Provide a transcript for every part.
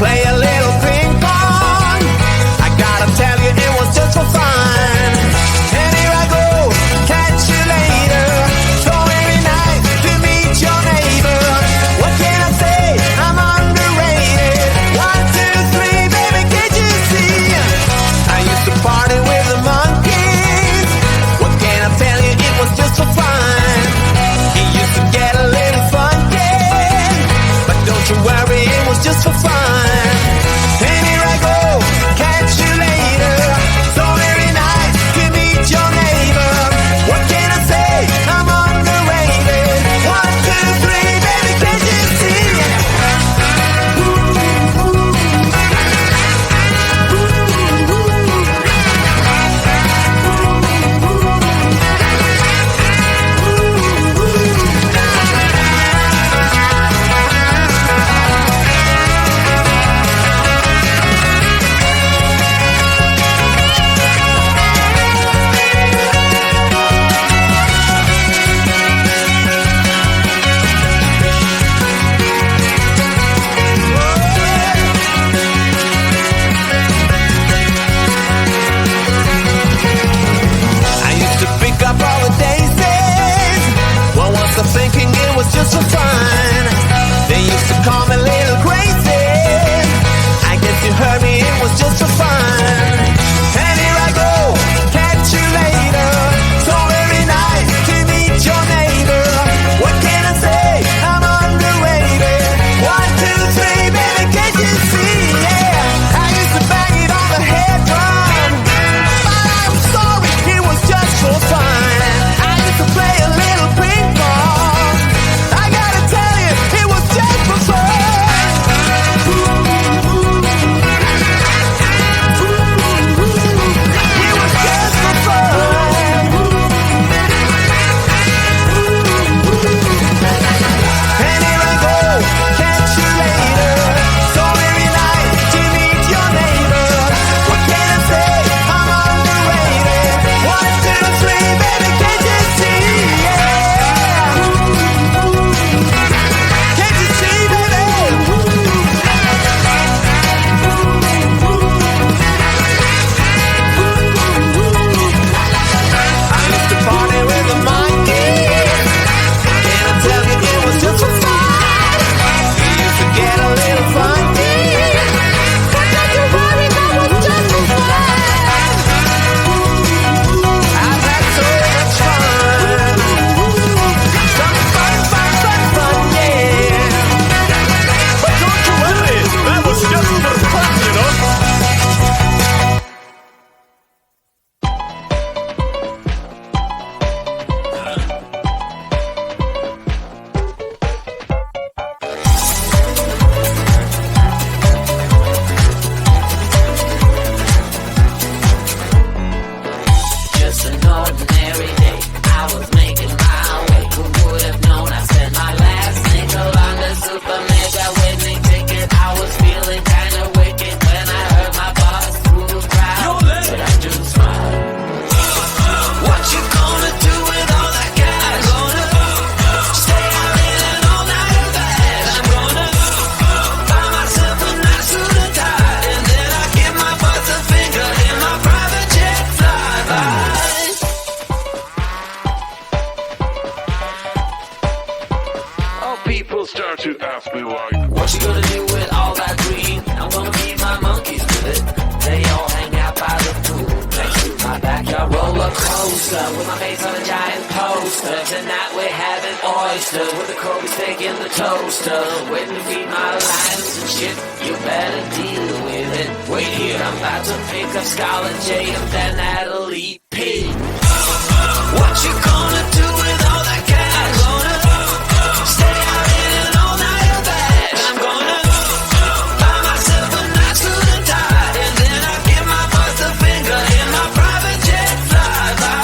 play a little ping pong. I gotta tell you, it was just for fun. And here I go, catch you later. So very nice to meet your neighbor. What can I say? I'm underrated. 1, 2, 3, baby, can't you see? I used to party with the monkeys. What can I tell you? It was just for fun. It used to get a little funky, but don't you worry, it was just for fun. And here I go, catch you later. So very nice to meet your neighbor. What can I say? I'm underrated. 1, 2, 3, baby, can't you see? I used to pick up all the daisies. Well, was I thinking it was just for fun? They used to call me little crazy. I guess you heard me, it was just for fun. And here I go, catch you later. So very nice to meet your neighbor. What can I say? I'm underrated. 1, 2, 3, baby, can't you see? Yeah, I used to bang it on the head drum. But I'm sorry, it was just for fun. I used to play a little ping pong. I gotta tell you, it was just for fun. It was just for fun. And here I go, catch you later. So very nice to meet your neighbor. What can I say? I'm underrated. 1, 2, 3, baby, can't you see? Yeah. Can't you see, baby? I used to party with the monkeys. Can I tell you, it was just for fun? We used to get a little funky. But don't you worry, that was just for fun. I've had so much fun. Some fun, yeah. But don't you worry, that was just for fun, you know. Just an ordinary day, I was making my way. Who would have known I spent my last nickel on the super mega winning ticket? I was feeling kinda wicked when I heard my boss through the crowd. But I do smile. What you gonna do with all that cash? Gonna stay out in an all-nighter bed. I'm gonna buy myself a nice suit and tie, and then I give my boss a finger in my private jet flyby. How people start to ask me like, What you gonna do with all that green? I'm gonna feed my monkeys with it. They all hang out by the pool next to my backyard roller coaster with my face on a giant poster. Tonight we're having oysters with the Kobe steak in the toaster. Waiting to feed my lions and shit. You better deal with it. Wait here, I'm about to pick up Scarlett J and then Natalie P. What you gonna do with all that cash? Gonna stay out in an all-nighter bed. I'm gonna buy myself a nice suit and tie, and then I give my boss a finger in my private jet flyby.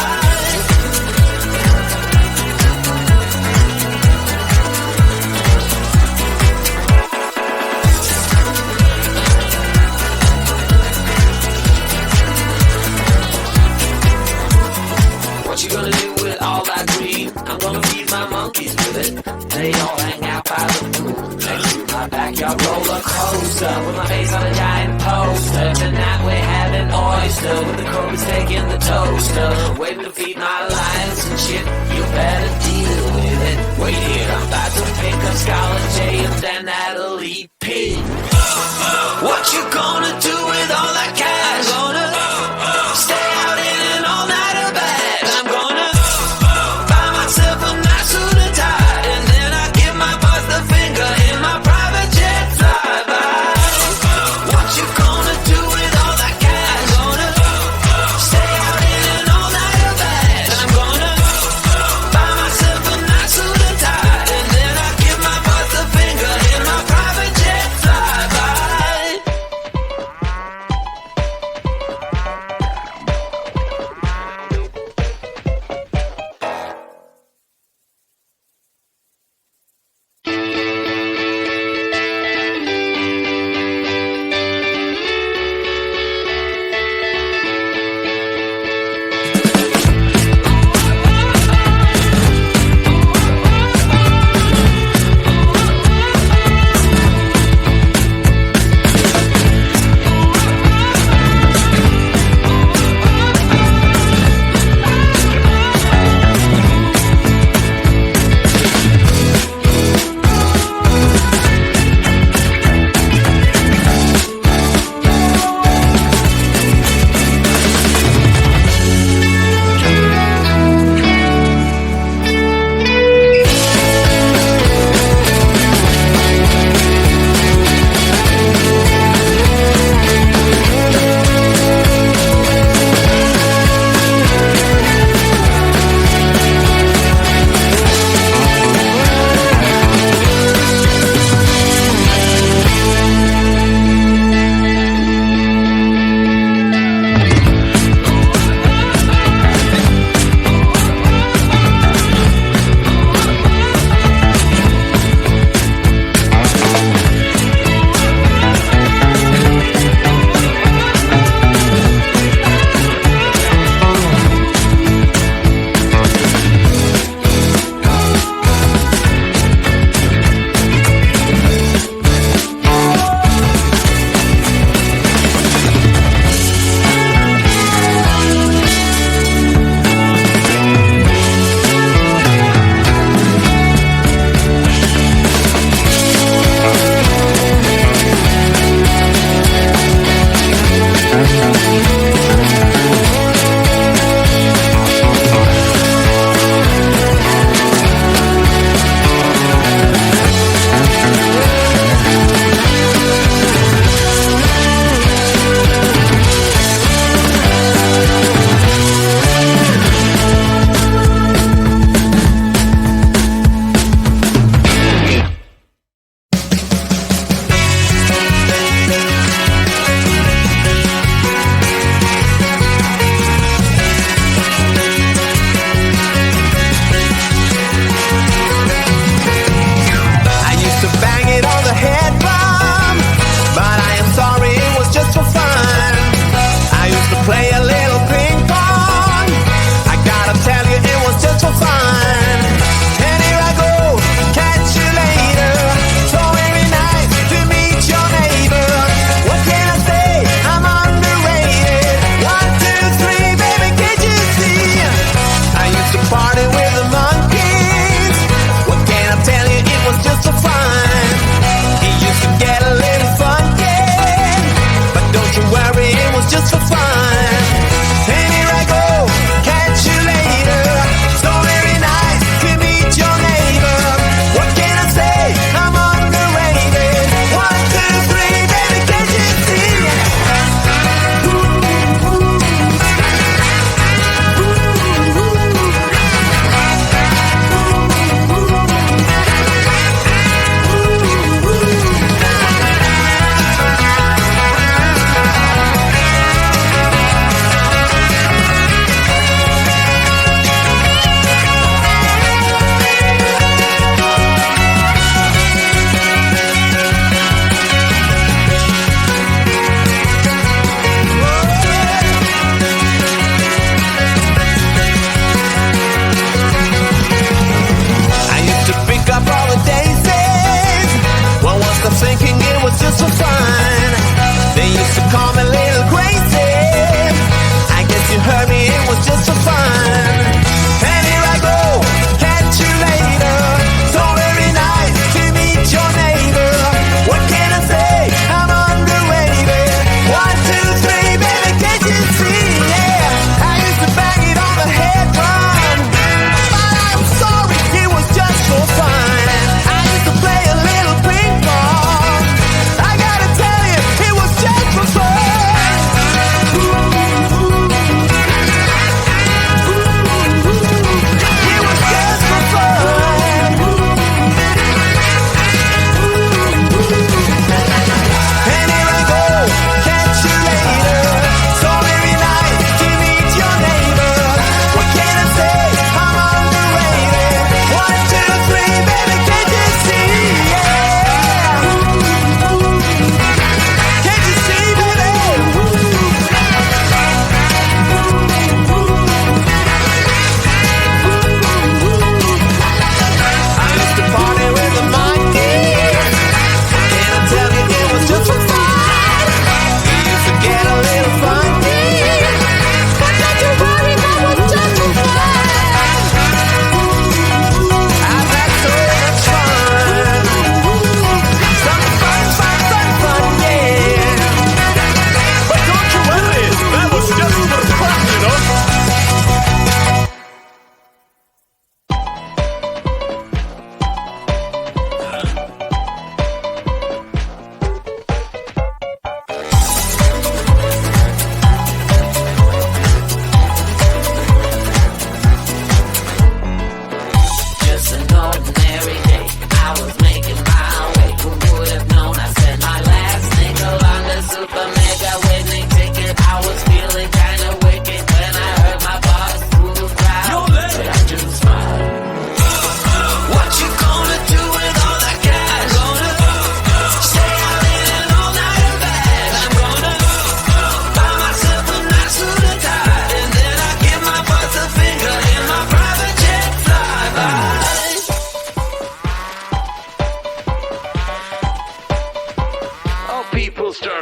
What you gonna do with all coaster with my face on a giant poster. Tonight we're having oyster with the Kobe's taking the toaster. Waiting to feed my lions and shit. You better deal with it. Wait here, I'm about to pick up Scarlet J and then Natalie P. What you gonna do with all that cash? I'm gonna stay out in an all-nighter bag. I'm gonna buy myself a nice suit and tie, and then I give my boss the finger in my private jet flyby. What you gonna do with all that cash? I'm gonna stay out in an all-nighter bag. I'm gonna buy myself a nice suit and tie, and then I give my boss the finger in my private jet flyby.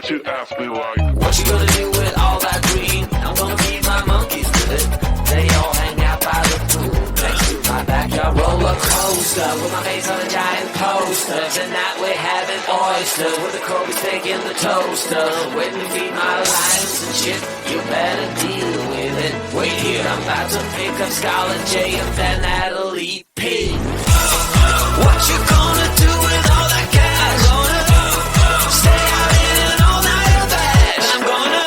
to ask me like, What you gonna do with all that green? I'm gonna feed my monkeys with it. They all hang out by the pool next to my backyard roller coaster with my face on a giant poster. Tonight we're having oysters with the Kobe steak in the toaster. Waiting to feed my lions and shit. You better deal with it. Wait here, I'm about to pick up Scarlett J and then Natalie P. What you gonna do with all that cash? Gonna stay out in an all-nighter bag. I'm gonna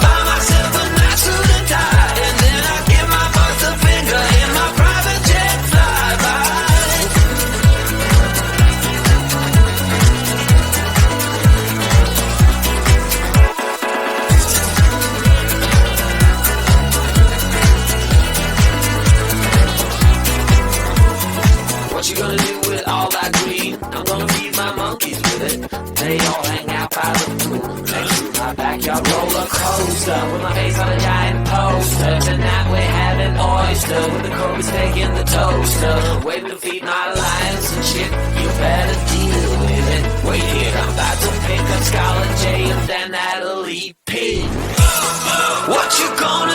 buy myself a nice suit and tie, and then I give my boss a finger in my private jet flyby. What you gonna do with all that green? I'm gonna feed my monkeys with it. They all hang out by the pool next to my backyard roller coaster with my face on a giant poster. Tonight we're having oysters with the Kobe steak in the toaster. Waiting to feed my lions and shit. You better deal with it. Wait here, I'm about to pick up Scarlett J and then Natalie P. What you gonna